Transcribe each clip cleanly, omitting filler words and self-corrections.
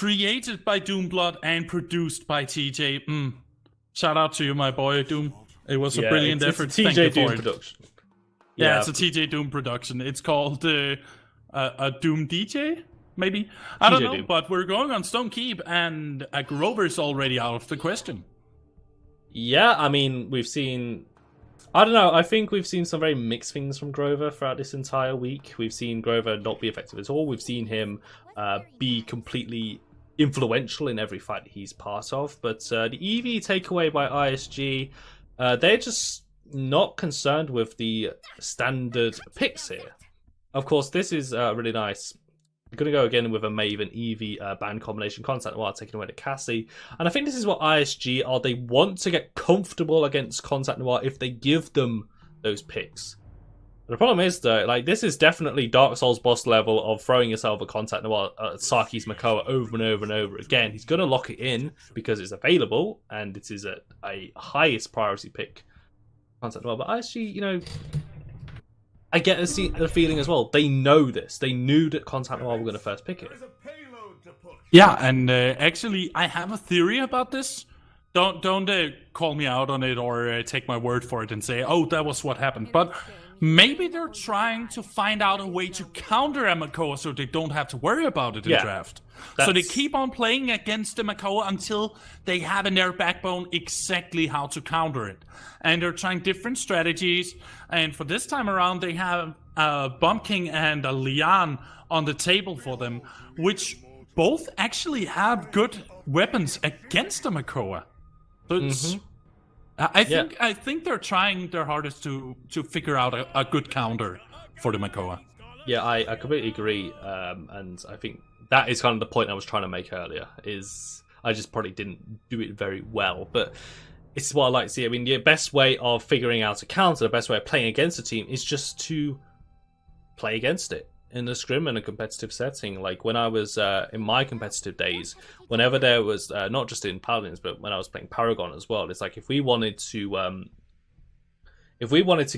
created by Doomblood and produced by TJ. Shout out to you, my boy, Doom. It was a brilliant effort. It's a TJ Doom production. Yeah, it's a TJ Doom production. It's called a Doom DJ, maybe? I don't know, but we're going on Stone Keep, and Grover's already out of the question. Yeah, I mean, we've seen... I don't know, I think we've seen some very mixed things from Grover throughout this entire week. We've seen Grover not be effective at all. We've seen him be completely influential in every fight he's part of. But the EV takeaway by ISG, they're just not concerned with the standard picks here. Of course, this is really nice. We're going to go again with a Maven EV band combination concept while taking away the Cassie. And I think this is what ISG are. They want to get comfortable against Contact Noir if they give them those picks. The problem is, though, like, this is definitely Dark Souls boss level of throwing yourself a Contact Noir at Saki's Makoa over and over and over again. He's going to lock it in because it's available and it is a highest priority pick. Contact Noir. But ISG, you know... I get the feeling as well. They know this. They knew that Contact Noir were going to first pick it. Yeah, and actually, I have a theory about this. Don't call me out on it or take my word for it and say, oh, that was what happened. But maybe they're trying to find out a way to counter a Makoa so they don't have to worry about it in draft. So they keep on playing against the Makoa until they have in their backbone exactly how to counter it. And they're trying different strategies. And for this time around, they have a Bomb King and a Leon on the table for them, which both actually have good weapons against the Makoa. So it's... I think they're trying their hardest to figure out a good counter for the Makoa. Yeah, I completely agree, and I think that is kind of the point I was trying to make earlier, is I just probably didn't do it very well, but it's what I like to see. I mean, the best way of figuring out a counter, the best way of playing against a team is just to play against it in a scrim and a competitive setting. Like when I was in my competitive days, whenever there was not just in Paladins, but when I was playing Paragon as well, it's like if we wanted to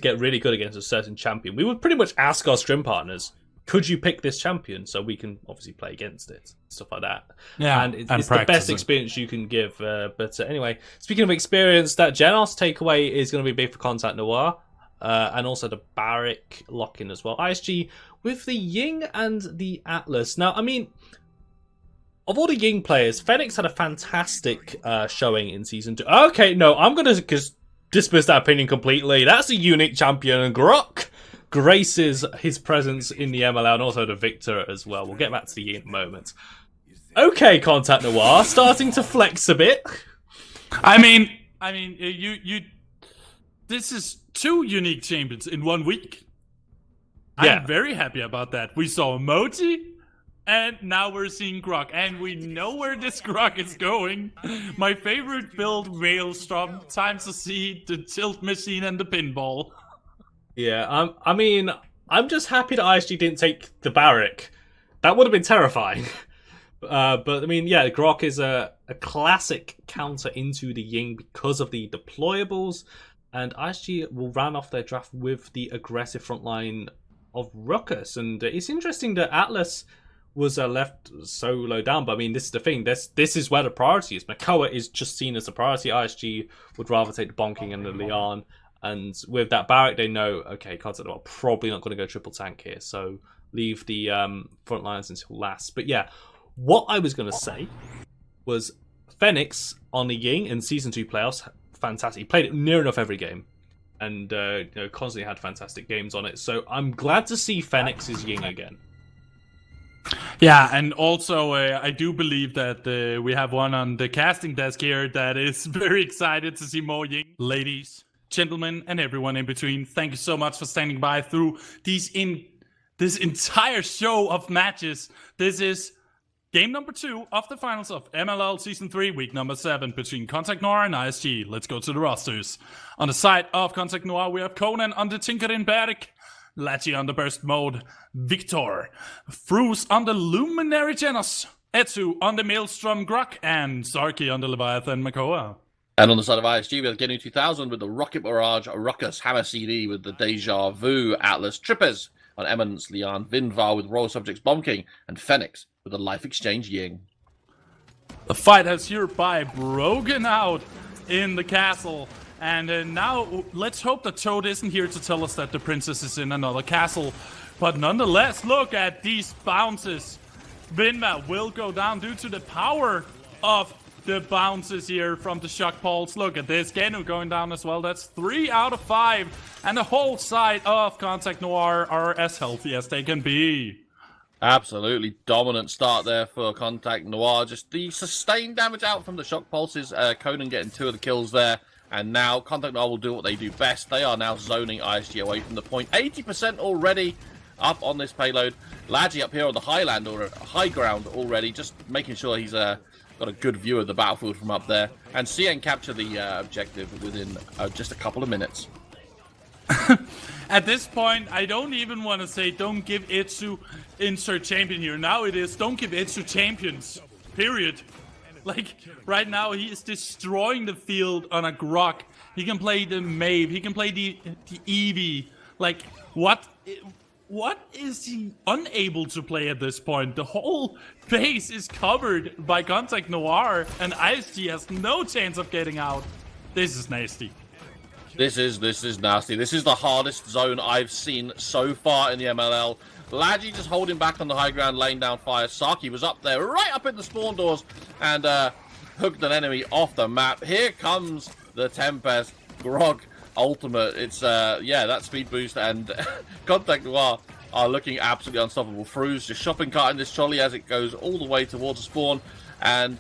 get really good against a certain champion, we would pretty much ask our scrim partners, could you pick this champion so we can obviously play against it, stuff like that. Yeah, and it's the best experience you can give. But anyway, speaking of experience, that Genos takeaway is going to be big for Contact Noir. And also the Barrack lock-in as well. ISG with the Ying and the Atlas. Now, I mean, of all the Ying players, Phoenix had a fantastic showing in Season 2. Okay, no, I'm going to dismiss that opinion completely. That's a unique champion, and Grok graces his presence in the MLL and also the Victor as well. We'll get back to the Ying in a moment. Okay, Contact Noir, starting to flex a bit. I mean, you. This is 2 unique champions in 1 week. Yeah. I'm very happy about that. We saw Emoji, and now we're seeing Grok, and we know where this Grok is going. My favorite build, Maelstrom, Times to See, the Tilt Machine, and the Pinball. Yeah, I mean, I'm just happy that ISG didn't take the Barrack. That would have been terrifying. But, I mean, yeah, Grok is a classic counter into the Ying because of the deployables. And ISG will run off their draft with the aggressive frontline of Ruckus. And it's interesting that Atlas was left so low down. But I mean, this is the thing. This is where the priority is. Makoa is just seen as a priority. ISG would rather take the Bonking and the Leon. And with that Barrack, they know, okay, Contact are probably not going to go triple tank here. So leave the front lines until last. But yeah, what I was going to say was Phoenix on the Ying in Season 2 playoffs. Fantastic. He played it near enough every game, and constantly had fantastic games on it. So I'm glad to see Phoenix's Ying again. Yeah, and also I do believe that we have one on the casting desk here that is very excited to see more Ying. Ladies, gentlemen, and everyone in between, thank you so much for standing by through this entire show of matches. This is game number 2 of the finals of MLL Season 3, week number 7, between Contact Noir and ISG. Let's go to the rosters. On the side of Contact Noir, we have Conan on the Tinkerin Barrack, Lachi on the Burst Mode, Victor, Fruze on the Luminary Genos, Etsu on the Maelstrom Grok, and Sarki on the Leviathan Makoa. And on the side of ISG, we have Genu 2000 with the Rocket Barrage, Ruckus, Hammer CD with the Deja Vu, Atlas, Trippers on Eminence, Leon, Vinvar with Royal Subjects Bomb King, and Phoenix with the Life Exchange Ying. The fight has hereby broken out in the castle. And now, let's hope that Toad isn't here to tell us that the princess is in another castle. But nonetheless, look at these bounces. Vinva will go down due to the power of the bounces here from the shock pulse. Look at this. Genu going down as well. That's 3 out of 5. And the whole side of Contact Noir are as healthy as they can be. Absolutely dominant start there for Contact Noir. Just the sustained damage out from the shock pulses. Conan getting 2 of the kills there. And now Contact Noir will do what they do best. They are now zoning ISG away from the point. 80% already up on this payload. Ladgy up here on the high ground already, just making sure he's got a good view of the battlefield from up there. And CN capture the objective within just a couple of minutes. At this point, I don't even want to say don't give Itsu insert champion here. Now it is don't give Itsu champions. Period. Like, right now he is destroying the field on a Grok. He can play the Maeve. He can play the Eevee. Like, what is he unable to play at this point? The whole base is covered by Contact Noir, and ISG has no chance of getting out. This is nasty. This is nasty. This is the hardest zone I've seen so far in the MLL. Ladgy just holding back on the high ground, laying down fire. Saki was up there, right up in the spawn doors, and hooked an enemy off the map. Here comes the Tempest Grog ultimate. It's yeah, that speed boost, and Contact Noir are looking absolutely unstoppable. Fru's just shopping carting this trolley as it goes all the way towards the spawn, and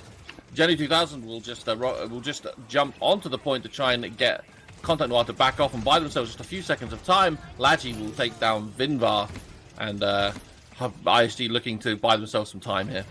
Jenny 2000 will just jump onto the point to try and get Contact Noir to back off and buy themselves just a few seconds of time. Ladgy will take down Vinvar, and ISG looking to buy themselves some time here.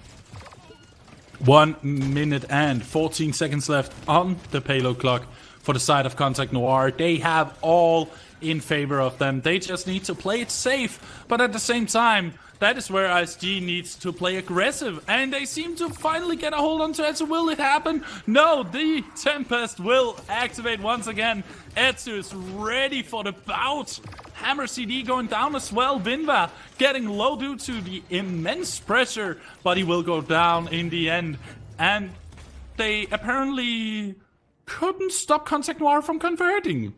1 minute and 14 seconds left on the payload clock for the side of Contact Noir. They have all in favor of them. They just need to play it safe, but at the same time, that is where ISG needs to play aggressive, and they seem to finally get a hold on to Etsu. Will it happen? No, the Tempest will activate once again. Etsu is ready for the bout. Hammer CD going down as well. Vinva getting low due to the immense pressure, but he will go down in the end. And they apparently couldn't stop Contact Noir from converting.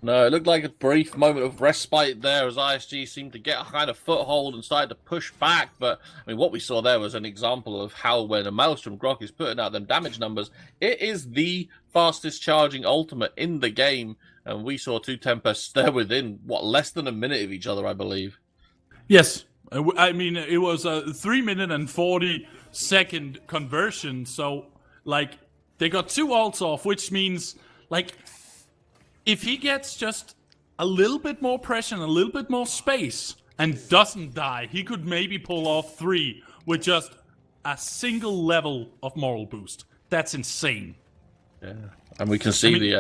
No, it looked like a brief moment of respite there as ISG seemed to get a kind of foothold and started to push back. But, I mean, what we saw there was an example of how when a Maelstrom Grok is putting out them damage numbers, it is the fastest charging ultimate in the game. And we saw 2 Tempests there within, what, less than a minute of each other, I believe. Yes. I mean, it was a 3 minute and 40 second conversion. So, like, they got 2 ults off, which means, like, if he gets just a little bit more pressure and a little bit more space and doesn't die, he could maybe pull off 3 with just a single level of moral boost. That's insane. Yeah, and we can see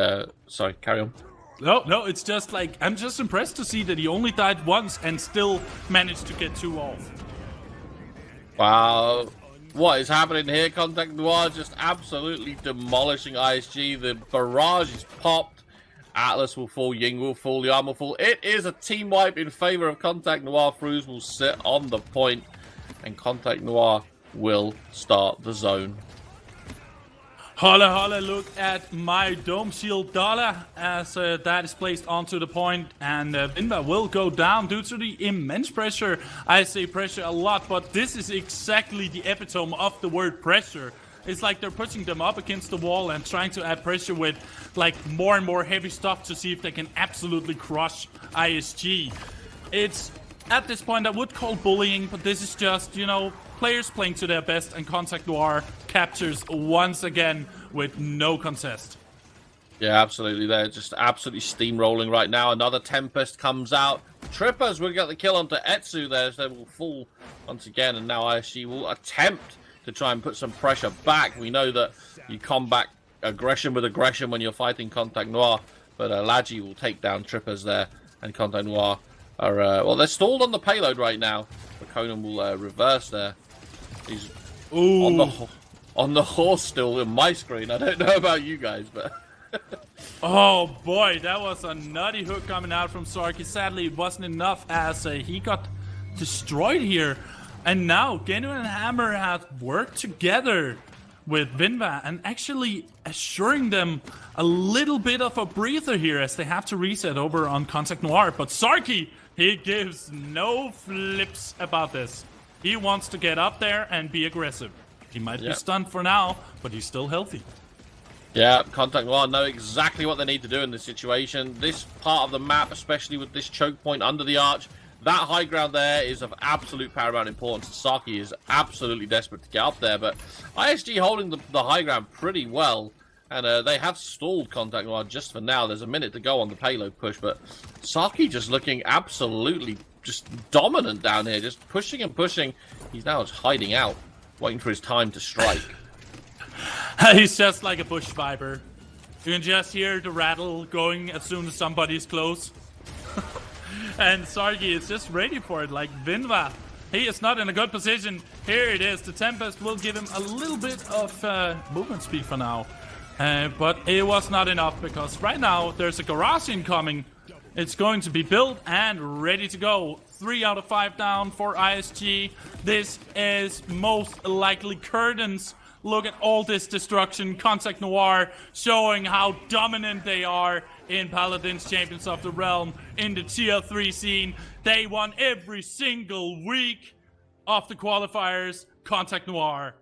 sorry, carry on. No, it's just like, I'm just impressed to see that he only died once and still managed to get 2 off. Wow. What is happening here? Contact Noir just absolutely demolishing ISG. The barrage is popped. Atlas will fall, Ying will fall, Yarn will fall. It is a team wipe in favor of Contact Noir. Fruz will sit on the point, and Contact Noir will start the zone. Holla, holla, look at my Dome Shield Dollar as that is placed onto the point, and Vinva will go down due to the immense pressure. I say pressure a lot, but this is exactly the epitome of the word pressure. It's like they're pushing them up against the wall and trying to add pressure with like more and more heavy stuff to see if they can absolutely crush ISG. It's, at this point, I would call bullying, but this is just, you know, players playing to their best, and Contact Noir captures once again with no contest. Yeah, absolutely. They're just absolutely steamrolling right now. Another Tempest comes out. Trippers will get the kill onto Etsu there, so they will fall once again, and now ISG will attempt to try and put some pressure back. We know that you combat aggression with aggression when you're fighting Contact Noir, but Ladgy will take down Trippers there, and Contact Noir are, well, they're stalled on the payload right now, but Conan will reverse there. He's on the horse still in my screen. I don't know about you guys, but... Oh boy, that was a nutty hook coming out from Sarky. Sadly, it wasn't enough as he got destroyed here. And now, Genu and Hammer have worked together with Vinva and actually assuring them a little bit of a breather here as they have to reset over on Contact Noir. But Sarky, he gives no flips about this. He wants to get up there and be aggressive. He might be stunned for now, but he's still healthy. Yeah, Contact Noir know exactly what they need to do in this situation. This part of the map, especially with this choke point under the arch, that high ground there is of absolute paramount importance. Saki is absolutely desperate to get up there, but ISG holding the high ground pretty well, and they have stalled Contact Noir just for now. There's a minute to go on the payload push, but Saki just looking absolutely just dominant down here, just pushing and pushing. He's now just hiding out, waiting for his time to strike. He's just like a bush viper. You can just hear the rattle going as soon as somebody's close. And Sargi is just ready for it, like Vinva. He is not in a good position. Here it is. The Tempest will give him a little bit of movement speed for now. But it was not enough because right now there's a garage incoming. It's going to be built and ready to go. 3 out of 5 down for ISG. This is most likely curtains. Look at all this destruction. Contact Noir showing how dominant they are in Paladins Champions of the Realm in the tier 3 scene. They won every single week of the qualifiers. Contact Noir